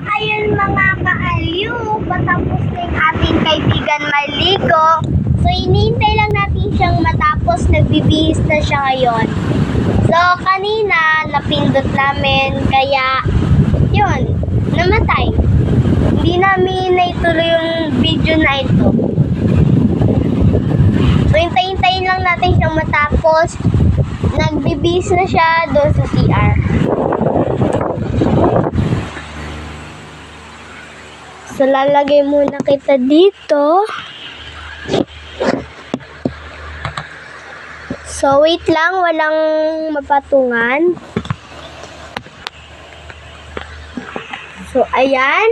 Ayun mga kaaliw, patapos na yung ating kaibigan maligo. So, hinihintay lang natin siyang matapos, nagbibihis na siya ngayon. So, kanina, napindot namin, kaya, yun, namatay. Hindi namin naituloy yung video na ito. So, hintayin lang natin siyang matapos. Nagbibihis na siya doon sa CR. So, lalagay muna kita dito. So, wait lang. Walang mapatungan. So, ayan.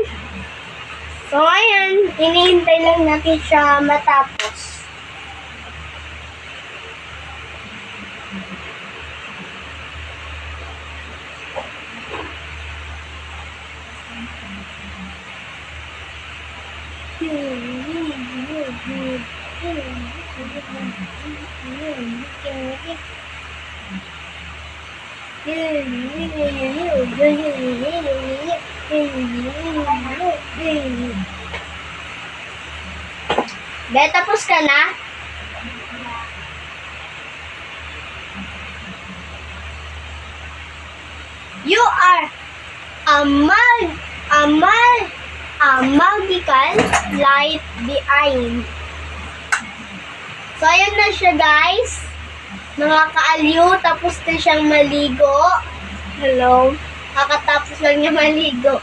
So, ayan. Hinihintay lang natin siya matapos. Be, tapos ka na? You are a magical light behind. So, ayun na siya, guys. Mga kaaliw, tapos na siyang maligo. Hello. Kakatapos lang niya maligo.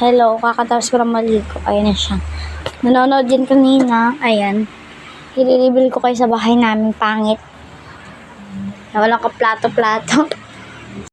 Hello, kakatapos ko lang maligo. Ayan na siya. Nanonood din kanina. Ayan. Ililibil ko kayo sa bahay namin. Pangit. Na walang kaplato-plato.